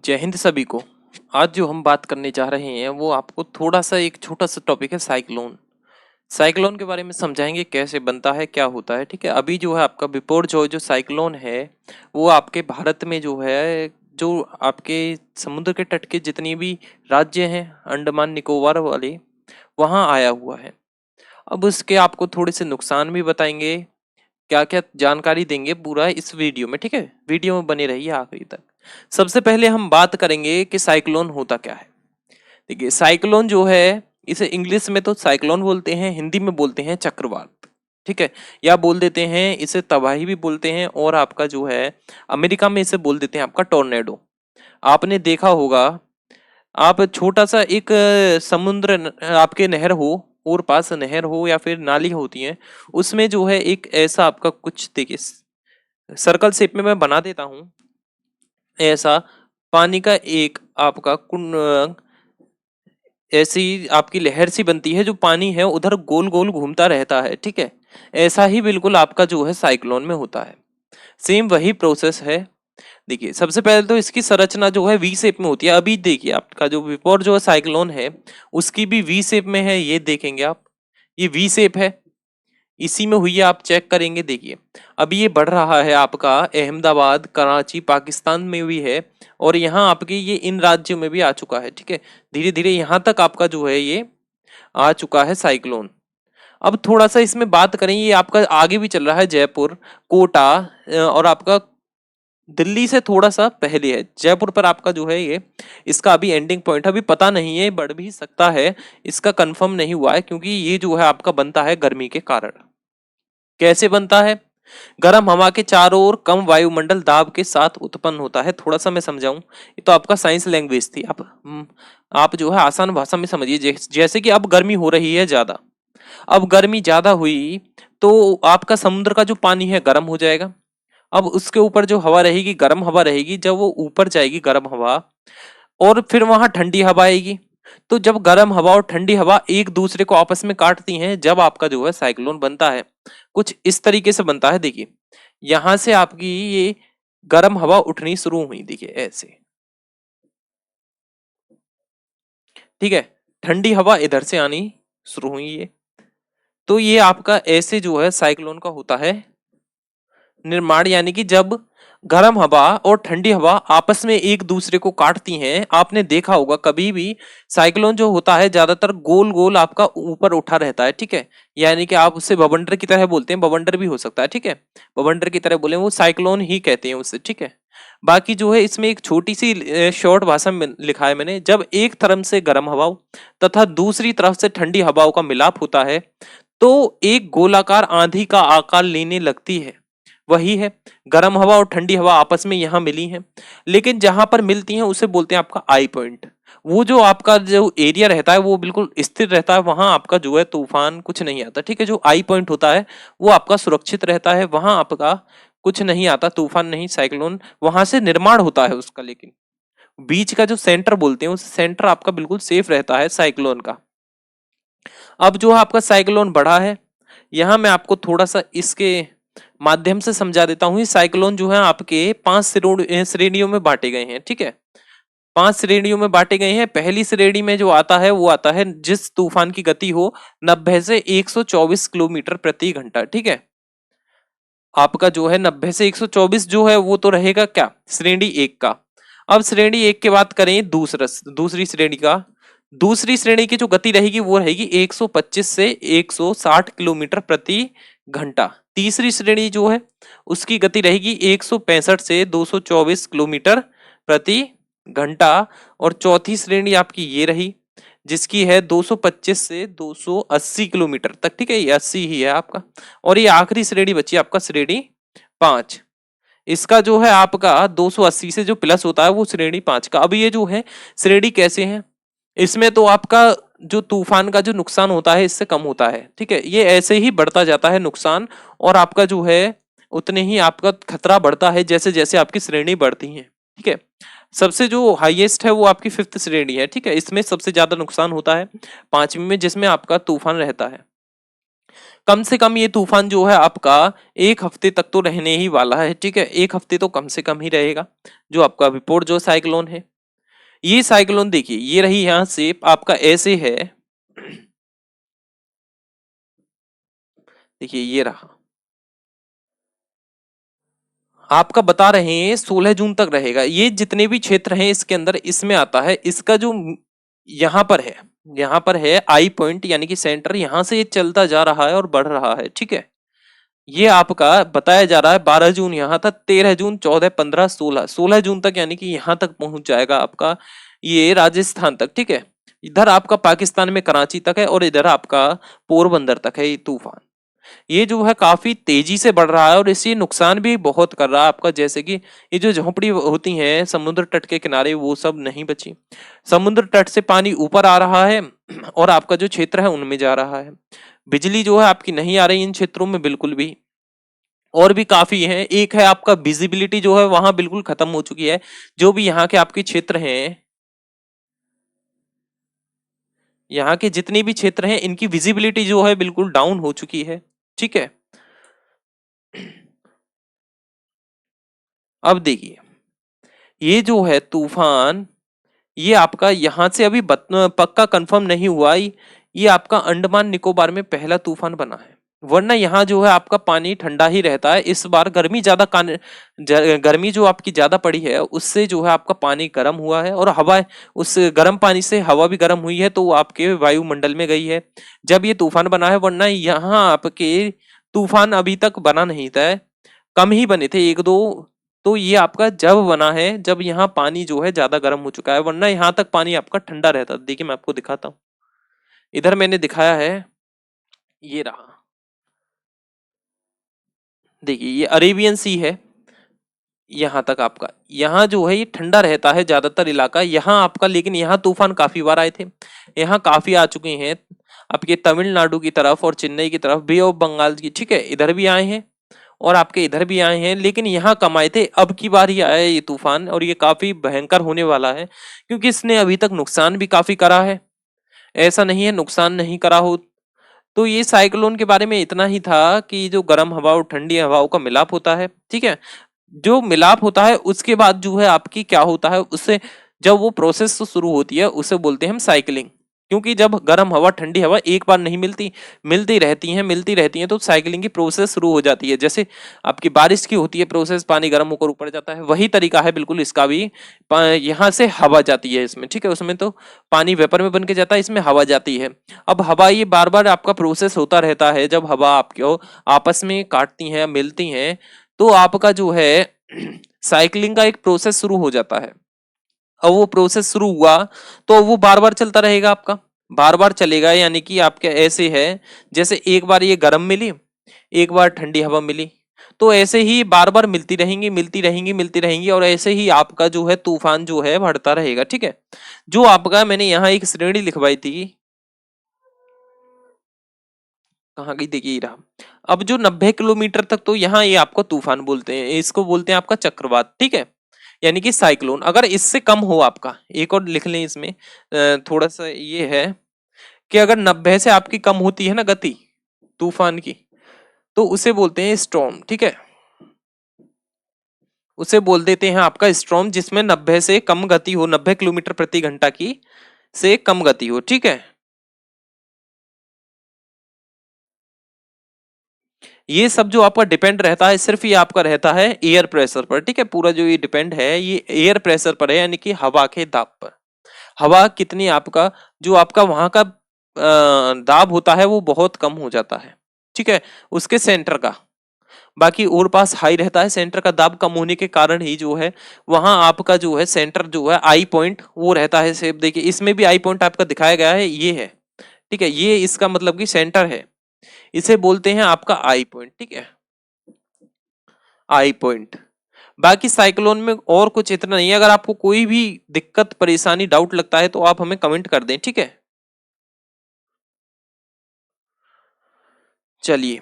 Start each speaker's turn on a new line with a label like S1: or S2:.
S1: जय हिंद सभी को। आज जो हम बात करने जा रहे हैं वो आपको थोड़ा सा एक छोटा सा टॉपिक है साइक्लोन। साइक्लोन के बारे में समझाएंगे कैसे बनता है क्या होता है। ठीक है, अभी जो है आपका बिपोर जो साइक्लोन है वो आपके भारत में जो है जो आपके समुद्र के तट के जितनी भी राज्य हैं अंडमान निकोबार वाले वहाँ आया हुआ है। अब उसके आपको थोड़े से नुकसान भी बताएंगे, क्या क्या जानकारी देंगे पूरा इस वीडियो में। ठीक है, वीडियो में बने रहिए आखिरी तक। सबसे पहले हम बात करेंगे कि साइक्लोन होता क्या है। देखिए, साइक्लोन जो है इसे इंग्लिश में तो साइक्लोन बोलते हैं, हिंदी में बोलते हैं चक्रवात। ठीक है, या बोल देते हैं इसे तबाही भी बोलते हैं, और आपका जो है अमेरिका में इसे बोल देते हैं आपका टोर्नेडो। आपने देखा होगा, आप छोटा सा एक समुद्र आपके नहर हो और पास नहर हो या फिर नाली होती है, उसमें जो है एक ऐसा आपका कुछ देखिए सर्कल शेप में मैं बना देता हूं। ऐसा पानी का एक आपका कुंड ऐसी आपकी लहर सी बनती है, जो पानी है उधर गोल गोल घूमता रहता है। ठीक है, ऐसा ही बिल्कुल आपका जो है साइक्लोन में होता है। सेम वही प्रोसेस है। देखिए, सबसे पहले तो इसकी संरचना जो है वी शेप में होती है। अभी देखिए आपका जो विपोर जो साइक्लोन है उसकी भी वी शेप में है, ये देखेंगे आप, ये वी शेप है, इसी में हुई है। आप चेक करेंगे, देखिए अभी ये बढ़ रहा है आपका अहमदाबाद कराची पाकिस्तान में भी है, और यहाँ आपके ये इन राज्यों में भी आ चुका है। ठीक है, धीरे धीरे यहाँ तक आपका जो है ये आ चुका है साइक्लोन। अब थोड़ा सा इसमें बात करें, ये आपका आगे भी चल रहा है, जयपुर कोटा और आपका दिल्ली से थोड़ा सा पहले है। जयपुर पर आपका जो है ये इसका अभी एंडिंग पॉइंट अभी पता नहीं है, बढ़ भी सकता है, इसका कंफर्म नहीं हुआ है, क्योंकि ये जो है आपका बनता है गर्मी के कारण। कैसे बनता है? गर्म हवा के चारों ओर कम वायुमंडल दाब के साथ उत्पन्न होता है। थोड़ा सा मैं समझाऊं, ये तो आपका साइंस लैंग्वेज थी। आप जो है आसान भाषा में समझिए। जैसे कि अब गर्मी हो रही है ज्यादा, अब गर्मी ज्यादा हुई तो आपका समुद्र का जो पानी है गर्म हो जाएगा। अब उसके ऊपर जो हवा रहेगी गर्म हवा रहेगी, जब वो ऊपर जाएगी गर्म हवा, और फिर वहां ठंडी हवा आएगी। तो जब गर्म हवा और ठंडी हवा एक दूसरे को आपस में काटती हैं, जब आपका जो है साइक्लोन बनता है। कुछ इस तरीके से बनता है। देखिए, यहां से आपकी ये गर्म हवा उठनी शुरू हुई, देखिए ऐसे। ठीक है, ठंडी हवा इधर से आनी शुरू हुई ये। तो ये आपका ऐसे जो है साइक्लोन का होता है निर्माण, यानी कि जब गर्म हवा और ठंडी हवा आपस में एक दूसरे को काटती हैं। आपने देखा होगा कभी भी साइक्लोन जो होता है ज्यादातर गोल गोल आपका ऊपर उठा रहता है। ठीक है, यानी कि आप उसे बवंडर की तरह बोलते हैं, बवंडर भी हो सकता है। ठीक है, बवंडर की तरह बोले, वो साइक्लोन ही कहते हैं उसे। ठीक है, बाकी जो है इसमें एक छोटी सी शॉर्ट भाषा में लिखा है मैंने, जब एक तरफ से गर्म हवाओं तथा दूसरी तरफ से ठंडी हवाओं का मिलाप होता है तो एक गोलाकार आंधी का आकार लेने लगती है। वही है, गर्म हवा और ठंडी हवा आपस में यहां मिली हैं, लेकिन जहां पर मिलती हैं उसे बोलते हैं आपका आई पॉइंट। वो जो आपका जो एरिया रहता है वो बिल्कुल स्थिर रहता है, वहां आपका जो है तूफान कुछ नहीं आता। ठीक है, जो आई पॉइंट होता है वो आपका सुरक्षित रहता है, वहां आपका कुछ नहीं आता, तूफान नहीं, साइक्लोन वहां से निर्माण होता है उसका। लेकिन बीच का जो सेंटर बोलते हैं, उस सेंटर आपका बिल्कुल सेफ रहता है साइक्लोन का। अब जो है आपका साइक्लोन बढ़ा है, यहां मैं आपको थोड़ा सा इसके माध्यम से समझा देता हूँ। साइक्लोन जो है आपके 5 श्रेणियों में बांटे गए हैं। ठीक है, 5 श्रेणियों में बांटे गए हैं। पहली श्रेणी में जो आता है वो आता है जिस तूफान की गति हो 90 से 124 किलोमीटर प्रति घंटा। ठीक है, आपका जो है 90 से 124 जो है वो तो रहेगा क्या, श्रेणी एक का। अब श्रेणी एक के बात करें दूसरी श्रेणी का, दूसरी श्रेणी की जो गति रहेगी वो रहेगी 125 से 160 किलोमीटर प्रति घंटा। तीसरी श्रेणी जो है उसकी गति रहेगी 165 से 224 किलोमीटर प्रति घंटा। और चौथी श्रेणी आपकी ये रही, जिसकी है 225 से 280 किलोमीटर तक। ठीक है, ये 80 ही है आपका। और ये आखिरी श्रेणी बची आपका श्रेणी 5, इसका जो है आपका 280 से जो प्लस होता है वो श्रेणी 5 का। अब ये जो है श्रेणी कैसे है, इसमें तो आपका जो तूफान का जो नुकसान होता है इससे कम होता है। ठीक है, ये ऐसे ही बढ़ता जाता है नुकसान, और आपका जो है उतने ही आपका खतरा बढ़ता है जैसे जैसे आपकी श्रेणी बढ़ती है। ठीक है, सबसे जो हाईएस्ट है वो आपकी 5th श्रेणी है। ठीक है, इसमें सबसे ज्यादा नुकसान होता है 5वीं में, जिसमें आपका तूफान रहता है। कम से कम ये तूफान जो है आपका 1 हफ्ते तक तो रहने ही वाला है। ठीक है, 1 हफ्ते तो कम से कम ही रहेगा जो आपका विपोर जो साइक्लोन है। ये साइक्लोन देखिए, ये रही यहां से आपका ऐसे है, देखिए ये रहा आपका, बता रहे हैं 16 जून तक रहेगा। ये जितने भी क्षेत्र हैं इसके अंदर इसमें आता है। इसका जो यहाँ पर है, यहाँ पर है आई पॉइंट यानी कि सेंटर, यहां से ये चलता जा रहा है और बढ़ रहा है, ठीक है। ये आपका बताया जा रहा है 12 जून यहाँ तक, 13 जून, 14, 15, 16, 16 जून तक, यानी कि यहाँ तक पहुंच जाएगा आपका ये राजस्थान तक, ठीक है। इधर आपका पाकिस्तान में कराची तक है और इधर आपका पोरबंदर तक है ये तूफान। ये जो है काफी तेजी से बढ़ रहा है और इससे नुकसान भी बहुत कर रहा है आपका, जैसे कि ये जो झोपड़ी होती हैं समुद्र तट के किनारे वो सब नहीं बची, समुद्र तट से पानी ऊपर आ रहा है और आपका जो क्षेत्र है उनमें जा रहा है। बिजली जो है आपकी नहीं आ रही इन क्षेत्रों में बिल्कुल भी, और भी काफी है। एक है आपका विजिबिलिटी जो है वहां बिल्कुल खत्म हो चुकी है, जो भी यहाँ के आपके क्षेत्र हैं, यहाँ के जितने भी क्षेत्र हैं इनकी विजिबिलिटी जो है बिल्कुल डाउन हो चुकी है, ठीक है। अब देखिए ये जो है तूफान, ये आपका यहां से अभी पक्का कंफर्म नहीं हुआ, ये आपका अंडमान निकोबार में पहला तूफान बना है, वरना यहाँ जो है आपका पानी ठंडा ही रहता है। इस बार गर्मी ज्यादा गर्मी जो आपकी ज्यादा पड़ी है उससे जो है आपका पानी गर्म हुआ है और हवा, उस गर्म पानी से हवा भी गर्म हुई है तो वो आपके वायुमंडल में गई है जब ये तूफान बना है, वरना यहाँ आपके तूफान अभी तक बना नहीं था, कम ही बने थे एक दो। तो ये आपका जब बना है जब यहाँ पानी जो है ज्यादा गर्म हो चुका है, वरना यहाँ तक पानी आपका ठंडा रहता। देखिए मैं आपको दिखाता हूँ, इधर मैंने दिखाया है, ये रहा, देखिए ये अरेबियन सी है, यहाँ तक आपका, यहाँ जो है ये ठंडा रहता है ज्यादातर इलाका यहाँ आपका, लेकिन यहाँ तूफान काफी बार आए थे, यहाँ काफी आ चुके हैं आपके तमिलनाडु की तरफ और चेन्नई की तरफ, बे ऑफ बंगाल की, ठीक है, इधर भी आए हैं और आपके इधर भी आए हैं, लेकिन यहाँ कम आए थे। अब की बार ही आया है ये तूफान और ये काफी भयंकर होने वाला है, क्योंकि इसने अभी तक नुकसान भी काफी करा है, ऐसा नहीं है नुकसान नहीं करा हो। तो ये साइक्लोन के बारे में इतना ही था कि जो गर्म हवा और ठंडी हवाओं का मिलाप होता है, ठीक है, जो मिलाप होता है उसके बाद जो है आपकी क्या होता है, उससे जब वो प्रोसेस शुरू होती है उसे बोलते हैं हम साइकिलिंग। क्योंकि जब गर्म हवा ठंडी हवा एक बार नहीं मिलती, मिलती रहती हैं तो साइकिलिंग की प्रोसेस शुरू हो जाती है। जैसे आपकी बारिश की होती है प्रोसेस, पानी गर्म होकर ऊपर जाता है, वही तरीका है बिल्कुल इसका भी। यहाँ से हवा जाती है इसमें, ठीक है, उसमें तो पानी वेपर में बन के जाता है, इसमें हवा जाती है। अब हवा ये बार बार आपका प्रोसेस होता रहता है, जब हवा आपको आपस में काटती हैं मिलती हैं तो आपका जो है साइकिलिंग का एक प्रोसेस शुरू हो जाता है। अब वो प्रोसेस शुरू हुआ तो वो बार बार चलता रहेगा आपका, बार बार चलेगा, यानी कि आपके ऐसे है जैसे एक बार ये गर्म मिली, एक बार ठंडी हवा मिली, तो ऐसे ही बार बार मिलती रहेंगी और ऐसे ही आपका जो है तूफान जो है बढ़ता रहेगा, ठीक है। जो आपका मैंने यहाँ एक श्रेणी लिखवाई थी, कहाँ गई, देखिए ये रहा। अब जो 90 किलोमीटर तक, तो यहाँ ये आपको तूफान बोलते हैं, इसको बोलते हैं आपका चक्रवात, ठीक है, यानी कि साइक्लोन। अगर इससे कम हो आपका, एक और लिख लें इसमें, थोड़ा सा ये है कि अगर 90 से आपकी कम होती है ना गति तूफान की, तो उसे बोलते हैं स्टॉर्म, ठीक है, उसे बोल देते हैं आपका स्टॉर्म, जिसमें 90 से कम गति हो, 90 किलोमीटर प्रति घंटा की से कम गति हो, ठीक है। ये सब जो आपका डिपेंड रहता है, सिर्फ ये आपका रहता है एयर प्रेशर पर, ठीक है, पूरा जो ये डिपेंड है ये एयर प्रेशर पर है, यानी कि हवा के दाब पर। हवा कितनी आपका, जो आपका वहां का दाब होता है वो बहुत कम हो जाता है, ठीक है, उसके सेंटर का। बाकी और पास हाई रहता है, सेंटर का दाब कम होने के कारण ही जो है वहां आपका जो है सेंटर जो है आई पॉइंट वो रहता है सेफ। देखिए इसमें भी आई पॉइंट आपका दिखाया गया है, ये है, ठीक है, ये इसका मतलब कि सेंटर है, इसे बोलते हैं आपका आई पॉइंट, ठीक है, आई पॉइंट। बाकी साइक्लोन में और कुछ इतना नहीं है, अगर आपको कोई भी दिक्कत परेशानी डाउट लगता है तो आप हमें कमेंट कर दें, ठीक है। चलिए।